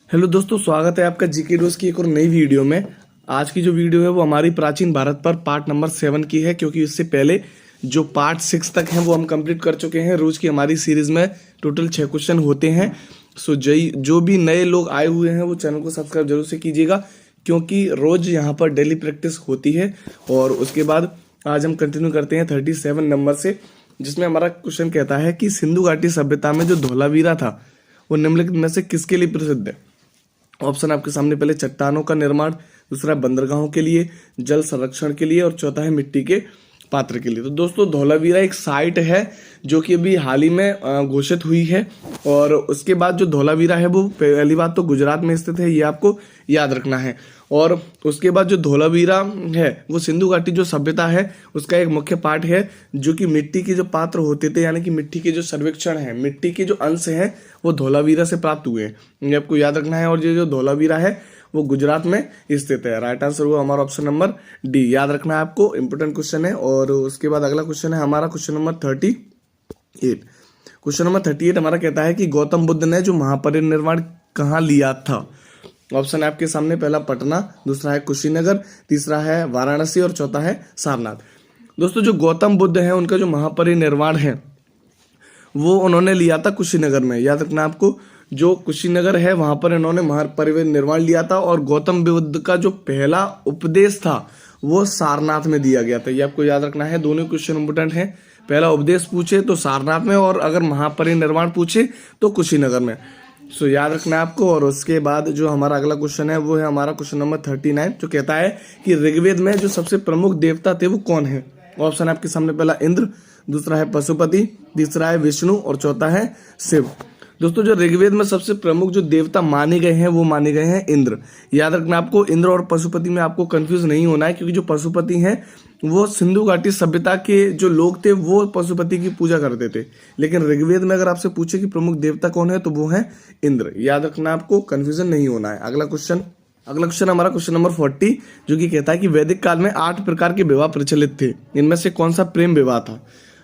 Hello दोस्तों, स्वागत है आपका जीके डोज की एक और नई वीडियो में। आज की जो वीडियो है वो हमारी प्राचीन भारत पर पार्ट नंबर 7 की है, क्योंकि इससे पहले जो पार्ट 6 तक हैं वो हम कंप्लीट कर चुके हैं। रोज की हमारी सीरीज में टोटल 6 क्वेश्चन होते हैं। सो जो भी नए लोग आए हुए हैं वो चैनल को सब्सक्राइब जरूर से कीजिएगा, क्योंकि रोज यहाँ पर डेली प्रैक्टिस होती है। और उसके बाद आज हम कंटिन्यू करते हैं 37 नंबर से, जिसमें हमारा क्वेश्चन कहता है कि सिंधु घाटी सभ्यता में जो धोलावीरा था वो निम्नलिखित में से किसके लिए प्रसिद्ध है। ऑप्शन आपके सामने, पहले चट्टानों का निर्माण, दूसरा बंदरगाहों के लिए, जल संरक्षण के लिए, और चौथा है मिट्टी के पात्र के लिए। तो दोस्तों, धोलावीरा एक साइट है जो कि अभी हाल ही में घोषित हुई है। और उसके बाद जो धोलावीरा है वो पहली बात तो गुजरात में स्थित है, ये आपको याद रखना है। और उसके बाद जो धोलावीरा है वो सिंधु घाटी जो सभ्यता है उसका एक मुख्य पार्ट है, जो कि मिट्टी के जो पात्र होते थे, यानी कि मिट्टी के जो सर्वेक्षण है, मिट्टी के जो अंश हैं वो धोलावीरा से प्राप्त हुए हैं, ये आपको याद रखना है। और ये जो धोलावीरा है वो गुजरात में स्थित है। राइट आंसर हुआ हमारा ऑप्शन नंबर डी, याद रखना है आपको, इंपोर्टेंट क्वेश्चन है। और उसके बाद अगला क्वेश्चन है हमारा क्वेश्चन नंबर 38। क्वेश्चन नंबर 38 हमारा कहता है कि गौतम बुद्ध ने जो महापरिनिर्वाण कहाँ लिया था। ऑप्शन है आपके सामने, पहला पटना, दूसरा है कुशीनगर, तीसरा है वाराणसी और चौथा है सारनाथ। दोस्तों, जो गौतम बुद्ध है उनका जो महापरिनिर्वाण है वो उन्होंने लिया था कुशीनगर में, याद रखना आपको। जो कुशीनगर है वहां पर इन्होंने महापरिनिर्वाण लिया था। और गौतम बुद्ध का जो पहला उपदेश था वो सारनाथ में दिया गया था, ये आपको याद रखना है। दोनों क्वेश्चन इंपोर्टेंट हैं, पहला उपदेश पूछे तो सारनाथ में, और अगर महापरिनिर्वाण पूछे तो कुशीनगर में। सो याद रखना है आपको। और उसके बाद जो हमारा अगला क्वेश्चन है वो है हमारा क्वेश्चन नंबर 39, जो कहता है कि ऋग्वेद में जो सबसे प्रमुख देवता थे वो कौन है। ऑप्शन आपके सामने, पहला इंद्र, दूसरा है पशुपति, तीसरा है विष्णु और चौथा है शिव। दोस्तों, जो ऋग्वेद में सबसे प्रमुख जो देवता माने गए हैं वो माने गए हैं इंद्र। याद रखना आपको, इंद्र और पशुपति में आपको कंफ्यूज नहीं होना है, क्योंकि जो पशुपति हैं वो सिंधु घाटी सभ्यता के जो लोग थे वो पशुपति की पूजा करते थे। लेकिन ऋग्वेद में अगर आपसे पूछे कि प्रमुख देवता कौन है तो वो है इंद्र। याद रखना आपको, कंफ्यूजन नहीं होना है। अगला क्वेश्चन हमारा क्वेश्चन नंबर 40, जो कि कहता है कि वैदिक काल में 8 प्रकार के विवाह प्रचलित थे, इनमें से कौन सा प्रेम विवाह था।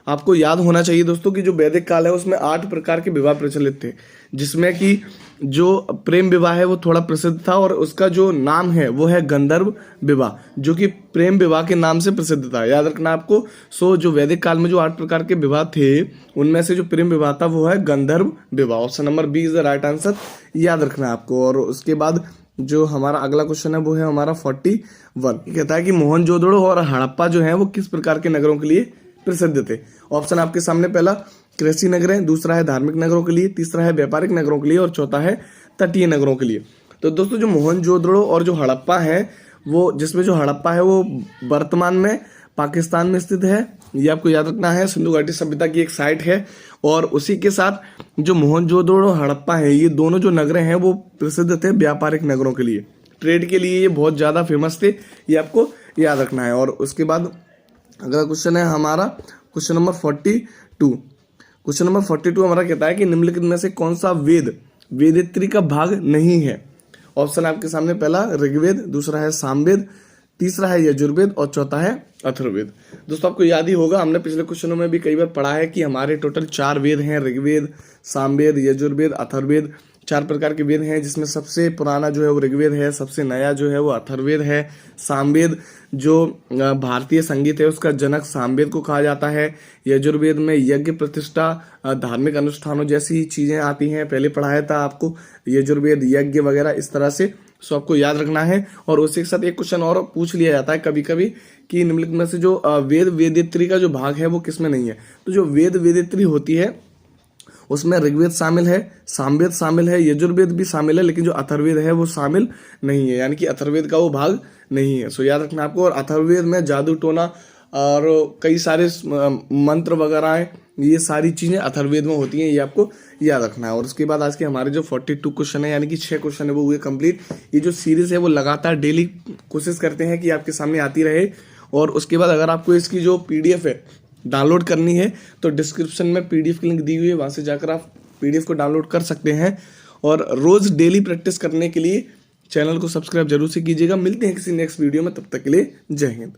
आपको याद होना चाहिए दोस्तों कि जो वैदिक काल है उसमें 8 प्रकार के विवाह प्रचलित थे, जिसमें कि जो प्रेम विवाह है वो थोड़ा प्रसिद्ध था, और उसका जो नाम है वो है गंधर्व विवाह, जो कि प्रेम विवाह के नाम से प्रसिद्ध था। याद रखना आपको। सो जो वैदिक काल में जो 8 प्रकार के विवाह थे उनमें से जो प्रेम विवाह था वो है गंधर्व विवाह। Option number B is the right answer, याद रखना आपको। और उसके बाद जो हमारा अगला क्वेश्चन है वो है हमारा 41, कहता है कि मोहनजोदड़ो और हड़प्पा जो है वो किस प्रकार के नगरों के लिए प्रसिद्ध थे। ऑप्शन आपके सामने, पहला कृषि नगर है, दूसरा है धार्मिक नगरों के लिए, तीसरा है व्यापारिक नगरों के लिए और चौथा है तटीय नगरों के लिए। तो दोस्तों, जो मोहनजोदड़ो और जो हड़प्पा है वो, जिसमें जो हड़प्पा है वो वर्तमान में पाकिस्तान में स्थित है, ये आपको याद रखना है। सिंधु घाटी सभ्यता की एक साइट है। और उसी के साथ जो मोहनजोदड़ो और हड़प्पा है, ये दोनों जो नगरें हैं वो प्रसिद्ध थे व्यापारिक नगरों के लिए, ट्रेड के लिए ये बहुत ज्यादा फेमस थे, ये आपको याद रखना है। और उसके बाद अगला क्वेश्चन है हमारा क्वेश्चन नंबर 42। क्वेश्चन नंबर 42 हमारा कहता है कि निम्नलिखित में से कौन सा वेद वेदित्री का भाग नहीं है। ऑप्शन आपके सामने, पहला ऋग्वेद, दूसरा है सामवेद, तीसरा है यजुर्वेद और चौथा है अथर्ववेद। दोस्तों, आपको याद ही होगा, हमने पिछले क्वेश्चनों में भी कई बार पढ़ा है कि हमारे टोटल 4 वेद हैं, ऋग्वेद, सामवेद, यजुर्वेद, अथर्ववेद। 4 प्रकार के वेद हैं, जिसमें सबसे पुराना जो है वो ऋग्वेद है, सबसे नया जो है वो अथर्ववेद है। सामवेद जो भारतीय संगीत है उसका जनक सामवेद को कहा जाता है। यजुर्वेद में यज्ञ प्रतिष्ठा, धार्मिक अनुष्ठानों जैसी चीजें आती हैं, पहले पढ़ाया था आपको यजुर्वेद, यज्ञ वगैरह इस तरह से। सो आपको याद रखना है। और उसी के साथ एक क्वेश्चन और पूछ लिया जाता है कभी कभी कि निम्नलिखित में से जो वेद वेदित्री का जो भाग है वो किसमें नहीं है। तो जो वेद वेदित्री होती है उसमें ऋग्वेद शामिल है, सामवेद शामिल है, यजुर्वेद भी शामिल है, लेकिन जो अथर्ववेद है वो शामिल नहीं है, यानी कि अथर्ववेद का वो भाग नहीं है। सो याद रखना आपको। और अथर्ववेद में जादू टोना और कई सारे मंत्र वगैरह, ये सारी चीजें अथर्ववेद में होती हैं, ये आपको याद रखना है। और उसके बाद आज के हमारे जो 42 क्वेश्चन है, यानी कि 6 क्वेश्चन है वो हुए कंप्लीट। ये जो सीरीज है वो लगातार डेली कोशिश करते हैं कि आपके सामने आती रहे। और उसके बाद अगर आपको इसकी जो PDF है डाउनलोड करनी है तो डिस्क्रिप्शन में PDF की लिंक दी हुई है, वहां से जाकर आप PDF को डाउनलोड कर सकते हैं। और रोज डेली प्रैक्टिस करने के लिए चैनल को सब्सक्राइब जरूर से कीजिएगा। मिलते हैं किसी नेक्स्ट वीडियो में, तब तक के लिए जय हिंद।